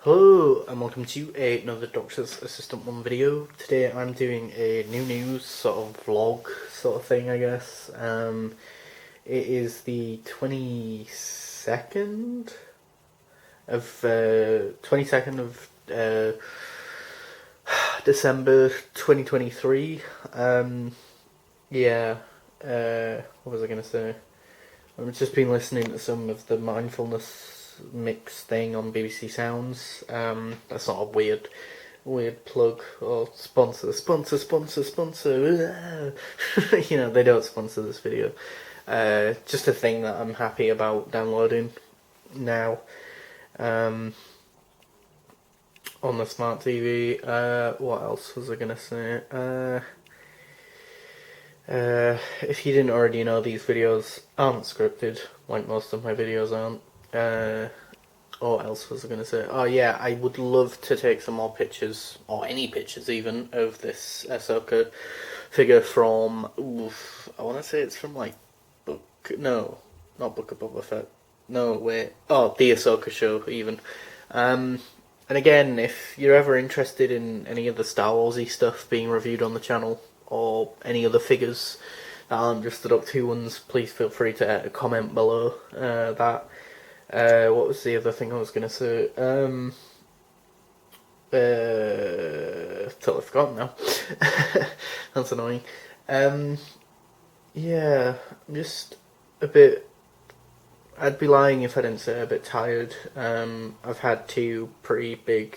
Hello and welcome to another Doctor's Assistant 1 video. Today I'm doing a new news sort of vlog sort of thing, I guess. It is the 22nd of December 2023. What was I going to say? I've just been listening to some of the mindfulness mix thing on BBC Sounds. That's not a weird plug or sponsor. You know, they don't sponsor this video. Just a thing that I'm happy about downloading now on the smart TV. What else was I gonna say? If you didn't already know, these videos aren't scripted, like most of my videos aren't. What else was I going to say? Oh yeah, I would love to take some more pictures, or any pictures even, of this Ahsoka figure from, I want to say it's from like, not Book of Boba Fett. No, wait. Oh, the Ahsoka show even. And again, if you're ever interested in any of the Star Warsy stuff being reviewed on the channel, or any other figures that aren't just the Doctor Who ones, please feel free to comment below that. What was the other thing I was going to say? Totally forgotten now. That's annoying. Yeah, I'm just a bit... I'd be lying if I didn't say a bit tired. I've had two pretty big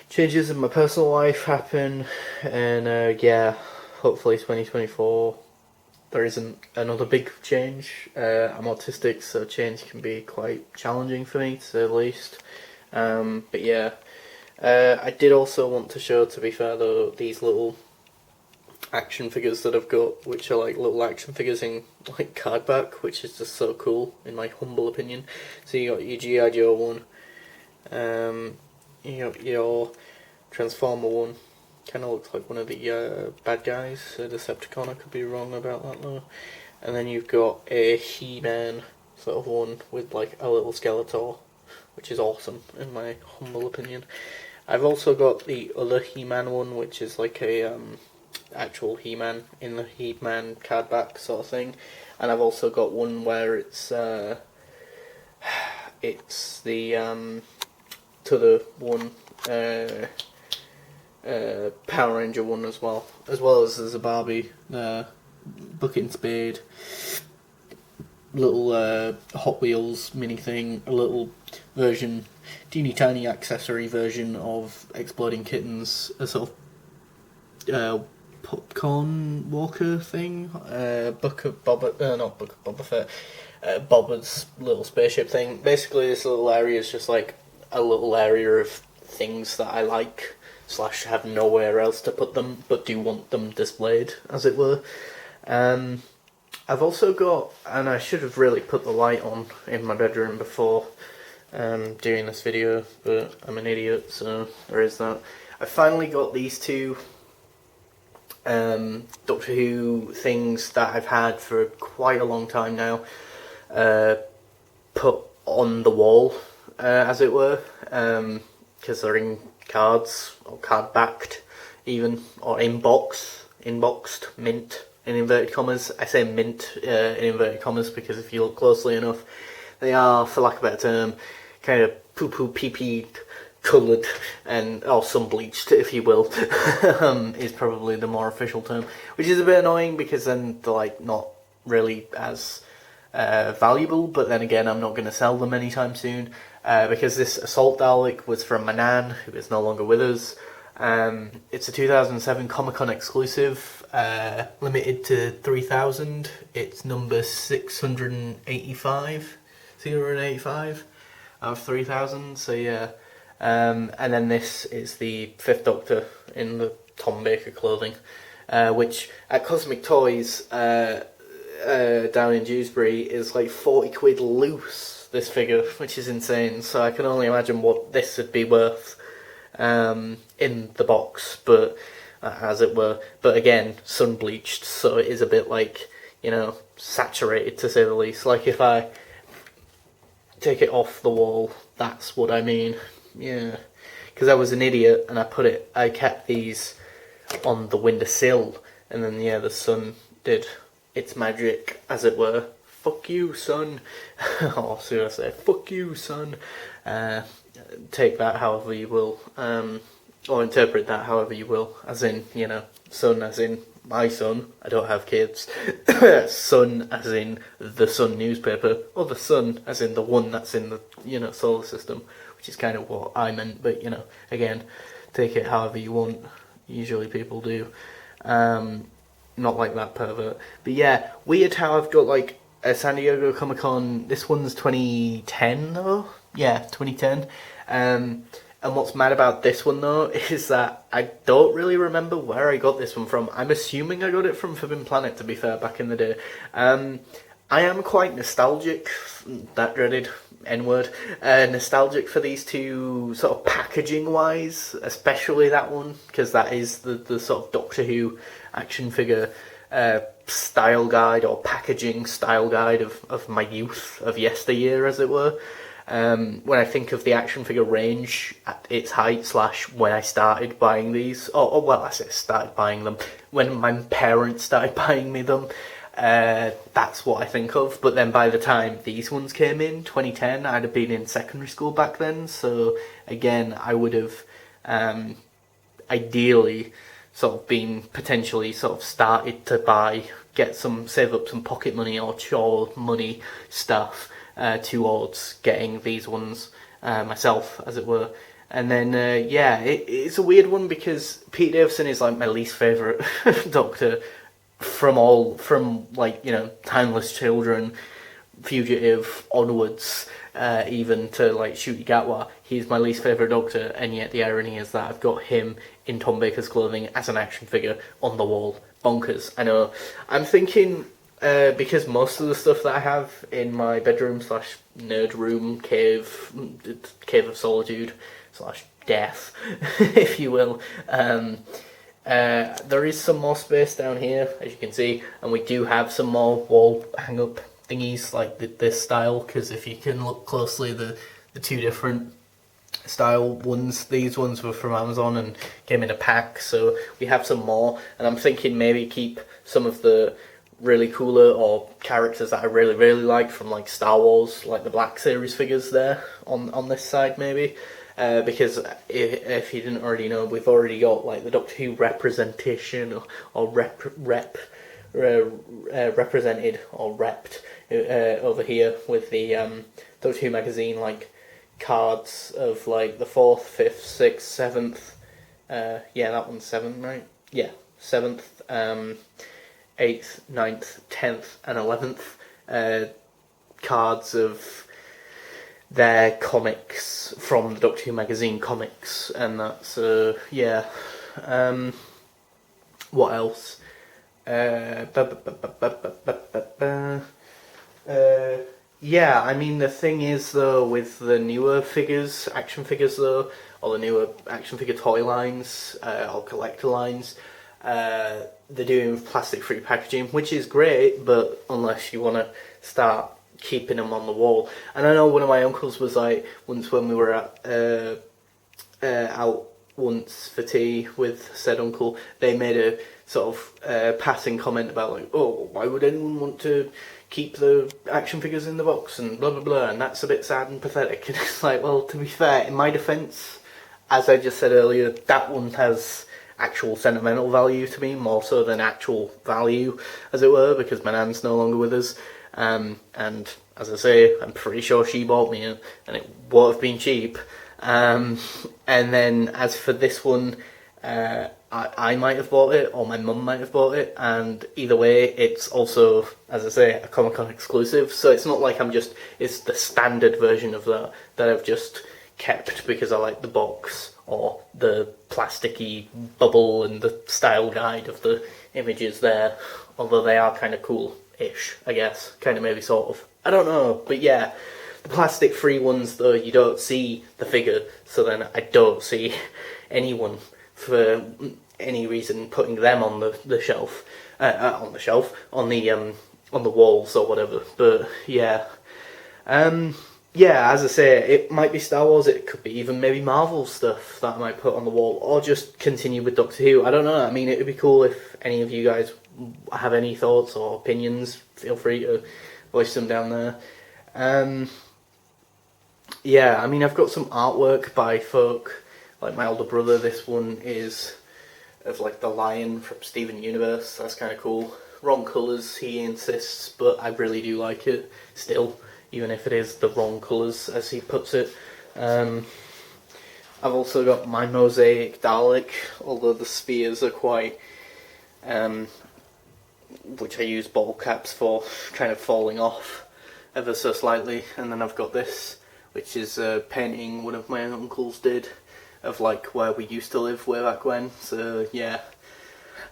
changes in my personal life happen, and yeah, hopefully 2024 there isn't another big change. I'm autistic, so change can be quite challenging for me, to say the least. But yeah, I did also want to show, to be fair though, these little action figures that I've got, which are like little action figures in like card back, which is just so cool, in my humble opinion. So you got your G.I. Joe one, you got your Transformer one. Kind of looks like one of the bad guys, a Decepticon. I could be wrong about that though. And then you've got a He-Man sort of one with like a little Skeletor, which is awesome in my humble opinion. I've also got the other He-Man one, which is like a actual He-Man in the He-Man card back sort of thing. And I've also got one where it's the T'other one. Power Ranger one as well as there's a Barbie Bucket and Spade little Hot Wheels mini thing, a little version, teeny tiny accessory version of Exploding Kittens, a sort of popcorn walker thing, Book of Boba, not Book of Boba Fett, Boba's little spaceship thing. Basically this little area is just like a little area of things that I like / have nowhere else to put them, but do want them displayed, as it were. I've also got, and I should have really put the light on in my bedroom before doing this video, but I'm an idiot, so there is that. I finally got these two Doctor Who things that I've had for quite a long time now, put on the wall, as it were, because they're in cards, or card backed even, or inboxed, mint in inverted commas. I say mint in inverted commas because if you look closely enough, they are, for lack of a better term, kind of poo-poo pee-pee coloured, and or sun bleached, if you will, is probably the more official term, which is a bit annoying because then they're like not really as valuable, but then again I'm not going to sell them anytime soon, because this Assault Dalek was from my nan, who is no longer with us. It's a 2007 Comic-Con exclusive, limited to 3,000. It's number 685 out of 3,000, so yeah. And then this is the 5th Doctor in the Tom Baker clothing, which at Cosmic Toys down in Dewsbury is like 40 quid loose, this figure, which is insane. So I can only imagine what this would be worth in the box, but as it were. But again, sun bleached, so it is a bit like, you know, saturated, to say the least. Like if I take it off the wall. That's what I mean. Yeah, because I was an idiot and I kept these on the windowsill, and then yeah, the sun did its magic, as it were. Fuck you, sun. Or should I say, fuck you, sun. Take that however you will, or interpret that however you will. As in, you know, sun as in my son. I don't have kids. Sun as in the Sun newspaper, or the sun as in the one that's in the, you know, solar system, which is kind of what I meant. But you know, again, take it however you want. Usually people do. Not like that pervert. But yeah, weird how I've got like a San Diego Comic Con. This one's 2010 though. Yeah, 2010. And what's mad about this one though is that I don't really remember where I got this one from. I'm assuming I got it from Forbidden Planet, to be fair, back in the day. I am quite nostalgic, that dreaded N-word, nostalgic for these two, sort of packaging wise, especially that one, because that is the sort of Doctor Who action figure style guide, or packaging style guide of my youth, of yesteryear as it were. When I think of the action figure range at its height / when I started buying these, or well, I say started buying them, when my parents started buying me them, that's what I think of. But then by the time these ones came in, 2010, I'd have been in secondary school back then, so again, I would have ideally sort of been potentially sort of started to save up some pocket money or chore money stuff towards getting these ones myself, as it were. And then yeah, it's a weird one because Pete Davison is like my least favourite Doctor from like, you know, Timeless Children, Fugitive onwards, even to like Ncuti Gatwa. He's my least favourite Doctor, and yet the irony is that I've got him in Tom Baker's clothing as an action figure on the wall. Bonkers, I know. I'm thinking, because most of the stuff that I have in my bedroom / nerd room, cave of solitude / death, if you will, there is some more space down here, as you can see, and we do have some more wall hang-up thingies like this style, because if you can look closely, the two different style ones, these ones were from Amazon and came in a pack, so we have some more, and I'm thinking maybe keep some of the really cooler or characters that I really, really like from like Star Wars, like the Black Series figures there on this side maybe. Because if you didn't already know, we've already got like the Doctor Who representation or represented or repped over here with the Doctor Who magazine, like cards of like the 4th, 5th, 6th, 7th. Yeah, that one's 7th, right? Yeah, 7th, 8th, 9th, 10th, and 11th cards of their comics from the Doctor Who magazine comics, and that's yeah. What else? Yeah, I mean the thing is though, with the newer figures, action figures though, or the newer action figure toy lines or collector lines, they're doing plastic-free packaging, which is great, but unless you want to start keeping them on the wall. And I know one of my uncles was like, once when we were at out once for tea with said uncle, they made a sort of passing comment about like, oh, why would anyone want to keep the action figures in the box and blah blah blah, and that's a bit sad and pathetic. And it's like, well, to be fair, in my defence, as I just said earlier, that one has actual sentimental value to me, more so than actual value, as it were, because my nan's no longer with us. And as I say, I'm pretty sure she bought me it, and it won't have been cheap. And then as for this one, I might have bought it, or my mum might have bought it, and either way, it's also, as I say, a Comic-Con exclusive, so it's not like it's the standard version of that I've just kept because I like the box, or the plasticky bubble and the style guide of the images there, although they are kind of cool-ish, I guess, kind of maybe sort of. I don't know, but yeah, the plastic-free ones though, you don't see the figure, so then I don't see anyone for any reason putting them on the shelf, on the walls or whatever. But yeah, yeah, as I say, it might be Star Wars, it could be even maybe Marvel stuff that I might put on the wall, or just continue with Doctor Who. I don't know. I mean, it would be cool if any of you guys have any thoughts or opinions. Feel free to voice them down there. Yeah, I mean, I've got some artwork by folk like my older brother. This one is of like the lion from Steven Universe. That's kind of cool. Wrong colours, he insists, but I really do like it still, even if it is the wrong colours, as he puts it. I've also got my mosaic Dalek, although the spheres are quite, which I use ball caps for, kind of falling off ever so slightly. And then I've got this, which is a painting one of my uncles did of like where we used to live way back when. So yeah.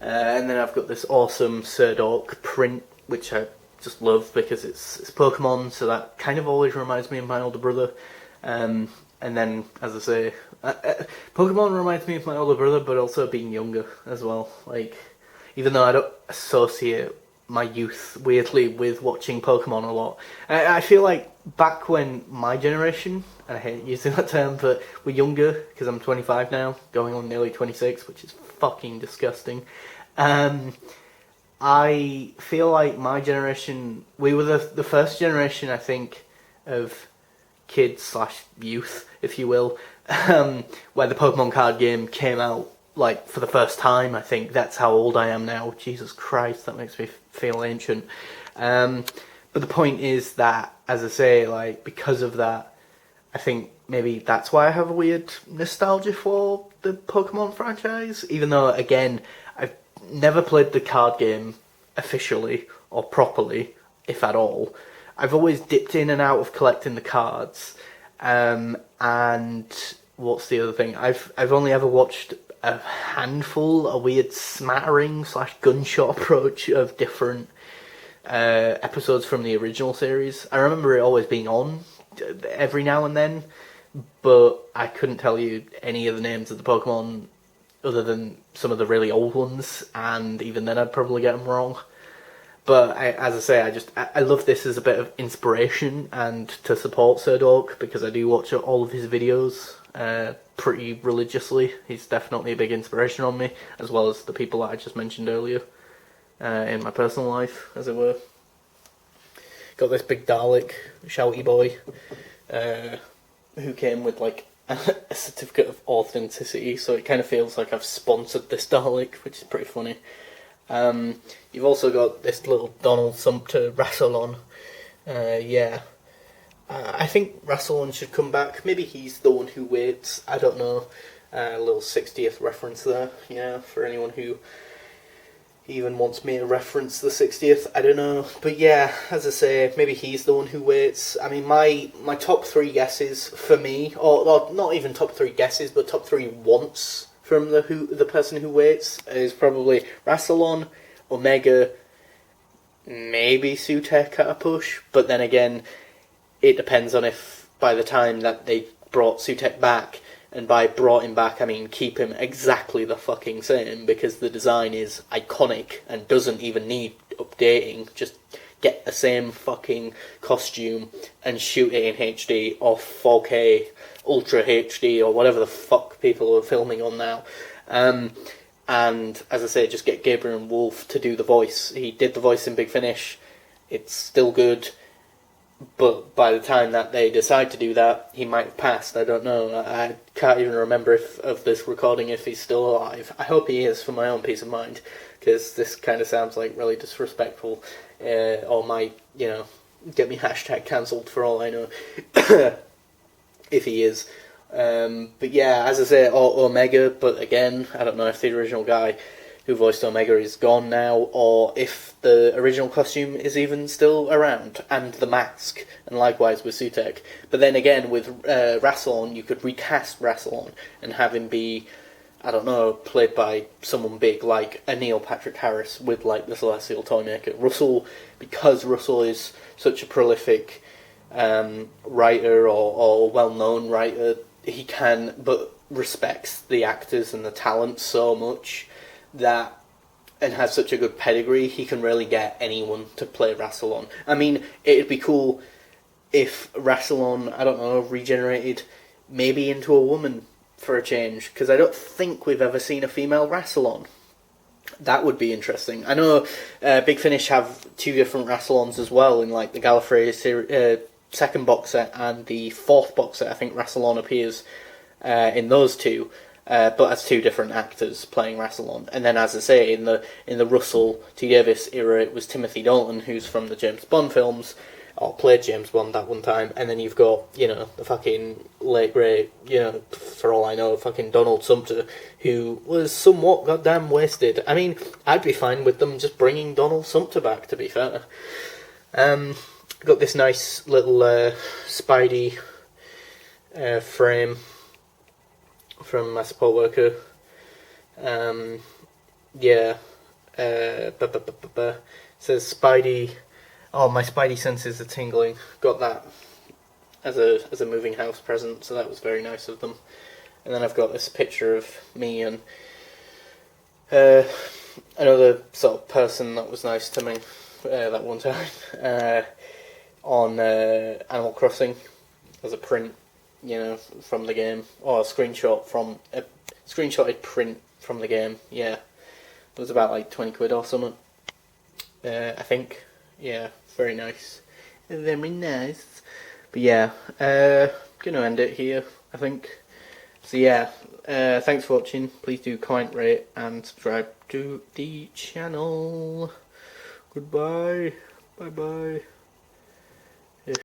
And then I've got this awesome Serdork print, which I just love because it's Pokemon, so that kind of always reminds me of my older brother. And then, as I say, Pokemon reminds me of my older brother, but also being younger as well. Like, even though I don't associate my youth weirdly with watching Pokemon a lot, I feel like back when my generation, and I hate using that term, but we're younger, because I'm 25 now, going on nearly 26, which is fucking disgusting. I feel like my generation, we were the first generation, I think, of kids slash youth, if you will, where the Pokemon card game came out, like, for the first time. I think that's how old I am now. Jesus Christ, that makes me feel ancient. But the point is that, as I say, like, because of that, I think maybe that's why I have a weird nostalgia for the Pokemon franchise, even though, again, I've never played the card game officially or properly, if at all. I've always dipped in and out of collecting the cards, and what's the other thing? I've only ever watched a handful, a weird smattering slash gunshot approach of different episodes from the original series. I remember it always being on every now and then, but I couldn't tell you any of the names of the Pokemon other than some of the really old ones, and even then I'd probably get them wrong. But as I say, I love this as a bit of inspiration and to support Serdork, because I do watch all of his videos pretty religiously. He's definitely a big inspiration on me, as well as the people that I just mentioned earlier in my personal life, as it were. Got this big Dalek, shouty boy, who came with like a certificate of authenticity, so it kind of feels like I've sponsored this Dalek, which is pretty funny. You've also got this little Donald Sumpter Rassilon. I think Rassilon should come back. Maybe he's the one who waits. I don't know. A little 60th reference there, for anyone who even wants me to reference the 60th. I don't know. But yeah, as I say, maybe he's the one who waits. I mean, my top 3 guesses for me, or not even top 3 guesses, but top 3 wants from the person who waits is probably Rassilon, Omega, maybe Sutek at a push, but then again, it depends on if by the time that they brought Sutek back, and by brought him back I mean keep him exactly the fucking same, because the design is iconic and doesn't even need updating, just get the same fucking costume and shoot it in HD or 4K Ultra HD or whatever the fuck people are filming on now. And as I say, just get Gabriel Wolf to do the voice. He did the voice in Big Finish. It's still good, but by the time that they decide to do that, he might have passed. I don't know. I can't even remember of this recording if he's still alive. I hope he is, for my own peace of mind, because this kind of sounds like really disrespectful, or might, get me hashtag cancelled for all I know. If he is. But yeah, as I say, Omega, but again, I don't know if the original guy who voiced Omega is gone now, or if the original costume is even still around, and the mask, and likewise with Sutek. But then again, with Rassilon, you could recast Rassilon and have him be, I don't know, played by someone big like a Neil Patrick Harris with like the Celestial Toymaker. Russell, because Russell is such a prolific writer or well-known writer, he can, but respects the actors and the talent so much that, and has such a good pedigree, he can really get anyone to play Rassilon. I mean, it'd be cool if Rassilon, I don't know, regenerated maybe into a woman for a change, because I don't think we've ever seen a female Rassilon. That would be interesting. I know Big Finish have 2 different Rassilons as well in like the Gallifrey second box set and the 4th box set. I think Rassilon appears in those 2, but as 2 different actors playing Rassilon. And then, as I say, in the Russell T Davies era, it was Timothy Dalton, who's from the James Bond films, or played James Bond that one time. And then you've got, you know, the fucking late great, you know, for all I know, fucking Donald Sumter, who was somewhat goddamn wasted. I mean, I'd be fine with them just bringing Donald Sumter back, to be fair. Got this nice little Spidey frame from my support worker. Yeah. Says Spidey. Oh, my Spidey senses are tingling. Got that as a moving house present, so that was very nice of them. And then I've got this picture of me and another sort of person that was nice to me that one time on Animal Crossing as a print, you know, from the game, or a screenshotted print from the game. Yeah, it was about like 20 quid or something. I think. Yeah, very nice. Very nice. But yeah, gonna end it here, I think. So yeah, thanks for watching. Please do comment, rate, and subscribe to the channel. Goodbye. Bye bye.